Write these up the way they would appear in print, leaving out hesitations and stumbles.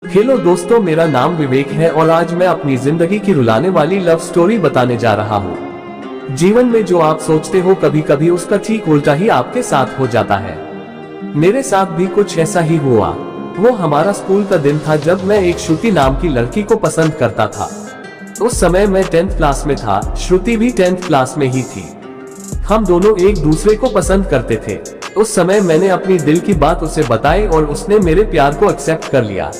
Hello दोस्तों, मेरा नाम विवेक है और आज मैं अपनी जिंदगी की रुलाने वाली लव स्टोरी बताने जा रहा हूँ। जीवन में जो आप सोचते हो कभी कभी उसका ठीक उल्टा ही आपके साथ हो जाता है। मेरे साथ भी कुछ ऐसा ही हुआ। वो हमारा स्कूल का दिन था जब मैं एक श्रुति नाम की लड़की को पसंद करता था। उस समय मैं 10th क्लास में था, श्रुति भी 10th क्लास में ही थी। हम दोनों एक दूसरे को पसंद करते थे। उस समय मैंने अपनी दिल की बात उसे बताई और उसने मेरे प्यार को एक्सेप्ट कर लिया।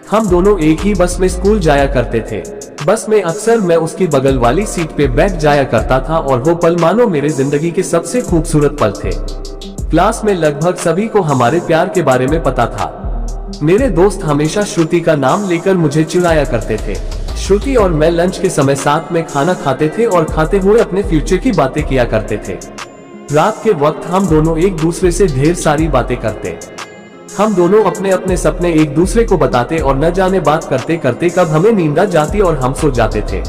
हम दोनों एक ही बस में स्कूल जाया करते थे। बस में अक्सर मैं उसकी बगल वाली सीट पे बैठ जाया करता था और वो पल मानो मेरे जिंदगी के सबसे खूबसूरत पल थे। क्लास में लगभग सभी को हमारे प्यार के बारे में पता था। मेरे दोस्त हमेशा श्रुति का नाम लेकर मुझे चिढ़ाया करते थे। श्रुति और मैं लंच के समय साथ में खाना खाते थे और खाते हुए अपने फ्यूचर की बातें किया करते थे। रात के वक्त हम दोनों एक दूसरे से ढेर सारी बातें करते। हम दोनों अपने अपने सपने एक दूसरे को बताते और न जाने बात करते करते कब हमें नींद आ जाती और हम सो जाते थे।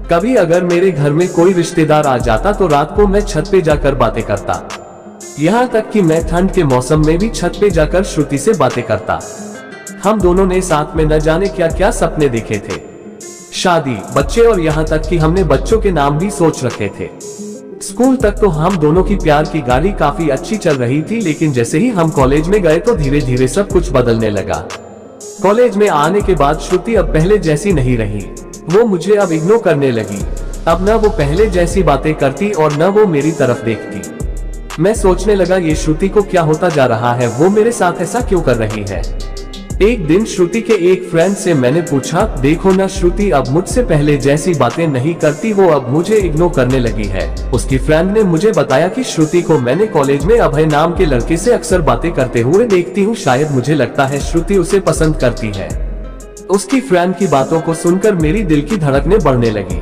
कभी अगर मेरे घर में कोई रिश्तेदार आ जाता तो रात को मैं छत पे जाकर बातें करता। यहाँ तक कि मैं ठंड के मौसम में भी छत पे जाकर श्रुति से बातें करता। हम दोनों ने साथ में न जाने क्या क्या सपने देखे थे, शादी, बच्चे और यहाँ तक कि हमने बच्चों के नाम भी सोच रखे थे। स्कूल तक तो हम दोनों की प्यार की गाड़ी काफी अच्छी चल रही थी, लेकिन जैसे ही हम कॉलेज में गए तो धीरे धीरे सब कुछ बदलने लगा। कॉलेज में आने के बाद श्रुति अब पहले जैसी नहीं रही। वो मुझे अब इग्नोर करने लगी। अब न वो पहले जैसी बातें करती और न वो मेरी तरफ देखती। मैं सोचने लगा ये श्रुति को क्या होता जा रहा है, वो मेरे साथ ऐसा क्यों कर रही है। एक दिन श्रुति के एक फ्रेंड से मैंने पूछा, देखो ना श्रुति अब मुझसे पहले जैसी बातें नहीं करती, वो अब मुझे इग्नोर करने लगी है। उसकी फ्रेंड ने मुझे बताया कि श्रुति को मैंने कॉलेज में अभय नाम के लड़के से अक्सर बातें करते हुए देखती हूँ। शायद मुझे लगता है श्रुति उसे पसंद करती है। उसकी फ्रेंड की बातों को सुनकर मेरी दिल की धड़कनें बढ़ने लगी।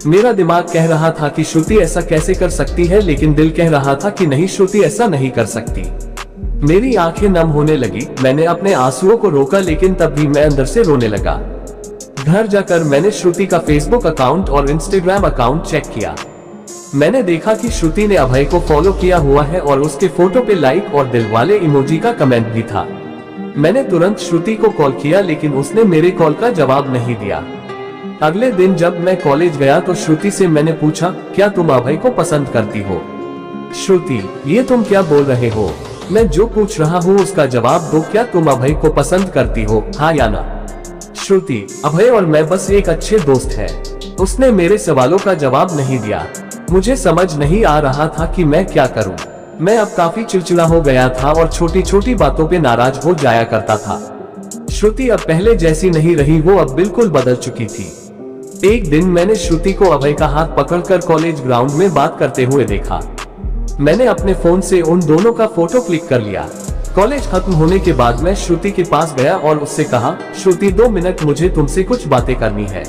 मेरा दिमाग कह रहा था कि श्रुति ऐसा कैसे कर सकती है, लेकिन दिल कह रहा था कि नहीं, श्रुति ऐसा नहीं कर सकती। मेरी आंखें नम होने लगी। मैंने अपने आंसुओं को रोका, लेकिन तब भी मैं अंदर से रोने लगा। घर जाकर मैंने श्रुति का फेसबुक अकाउंट और इंस्टाग्राम अकाउंट चेक किया। मैंने देखा कि श्रुति ने अभय को फॉलो किया हुआ है और उसके फोटो पे लाइक और दिल वाले इमोजी का कमेंट भी था। मैंने तुरंत श्रुति को कॉल किया, लेकिन उसने मेरे कॉल का जवाब नहीं दिया। अगले दिन जब मैं कॉलेज गया तो श्रुति से मैंने पूछा, क्या तुम अभय को पसंद करती हो? श्रुति, ये तुम क्या बोल रहे हो? मैं जो पूछ रहा हूँ उसका जवाब दो। क्या तुम अभय को पसंद करती हो, हाँ या ना? श्रुति, अभय और मैं बस एक अच्छे दोस्त हैं। उसने मेरे सवालों का जवाब नहीं दिया। मुझे समझ नहीं आ रहा था कि मैं क्या करूँ। मैं अब काफी चिड़चिड़ा हो गया था और छोटी छोटी बातों पे नाराज हो जाया करता था। श्रुति अब पहले जैसी नहीं रही, वो अब बिल्कुल बदल चुकी थी। एक दिन मैंने श्रुति को अभय का हाथ पकड़कर कॉलेज ग्राउंड में बात करते हुए देखा। मैंने अपने फोन से उन दोनों का फोटो क्लिक कर लिया। कॉलेज खत्म होने के बाद मैं श्रुति के पास गया और उससे कहा, श्रुति 2 मिनट, मुझे तुमसे कुछ बातें करनी है।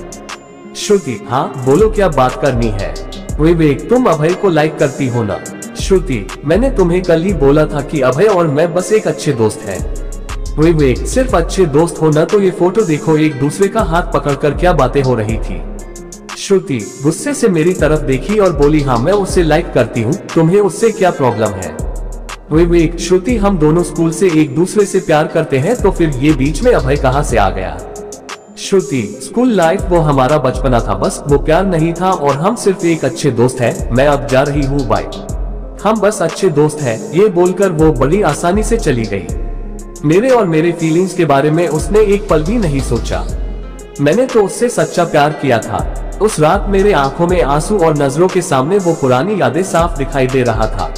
श्रुति, हाँ बोलो, क्या बात करनी है? विवेक, तुम अभय को लाइक करती हो ना? श्रुति, मैंने तुम्हें कल ही बोला था कि अभय और मैं बस एक अच्छे दोस्त हैं। विवेक, सिर्फ अच्छे दोस्त हो ना? तो ये फोटो देखो, एक दूसरे का हाथ पकड़कर क्या बातें हो रही थी। श्रुति गुस्से से मेरी तरफ देखी और बोली, हाँ मैं उसे लाइक करती हूँ, तुम्हें उससे क्या प्रॉब्लम है? विवेक, श्रुति हम दोनों स्कूल से एक दूसरे से प्यार करते हैं, तो फिर ये बीच में अभय कहाँ से आ गया? श्रुति, स्कूल लाइफ वो हमारा बचपना था, बस वो प्यार नहीं था और हम सिर्फ एक अच्छे दोस्त हैं। मैं अब जा रही हूँ, बाय। हम बस अच्छे दोस्त हैं, ये बोलकर वो बड़ी आसानी से चली गई। मेरे और मेरे फीलिंग्स के बारे में उसने एक पल भी नहीं सोचा। मैंने तो उससे सच्चा प्यार किया था। उस रात मेरे आंखों में आंसू और नजरों के सामने वो पुरानी यादें साफ दिखाई दे रहा था।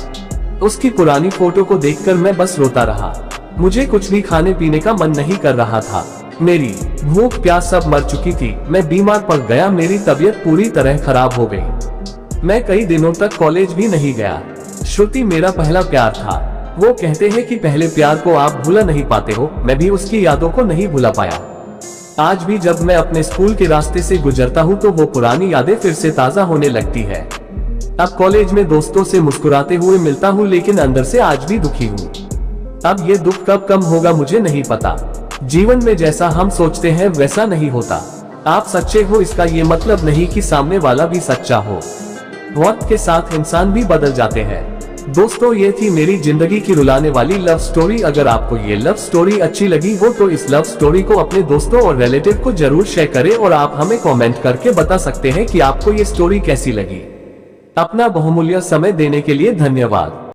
उसकी पुरानी फोटो को देखकर मैं बस रोता रहा। मुझे कुछ भी खाने पीने का मन नहीं कर रहा था। मेरी भूख प्यास सब मर चुकी थी। मैं बीमार पड़ गया, मेरी तबीयत पूरी तरह खराब हो गई। मैं कई दिनों तक कॉलेज भी नहीं गया। श्रुति मेरा पहला प्यार था। वो कहते हैं कि पहले प्यार को आप भूला नहीं पाते हो। मैं भी उसकी यादों को नहीं भुला पाया। आज भी जब मैं अपने स्कूल के रास्ते से गुजरता हूँ तो वो पुरानी यादें फिर से ताजा होने लगती है। अब कॉलेज में दोस्तों से मुस्कुराते हुए मिलता हूँ, लेकिन अंदर से आज भी दुखी हूँ। अब ये दुख कब कम होगा मुझे नहीं पता। जीवन में जैसा हम सोचते हैं वैसा नहीं होता। आप सच्चे हो इसका ये मतलब नहीं कि सामने वाला भी सच्चा हो। वक्त के साथ इंसान भी बदल जाते हैं। दोस्तों, ये थी मेरी जिंदगी की रुलाने वाली लव स्टोरी। अगर आपको ये लव स्टोरी अच्छी लगी हो तो इस लव स्टोरी को अपने दोस्तों और रिलेटिव को जरूर शेयर करें और आप हमें कमेंट करके बता सकते हैं कि आपको ये स्टोरी कैसी लगी। अपना बहुमूल्य समय देने के लिए धन्यवाद।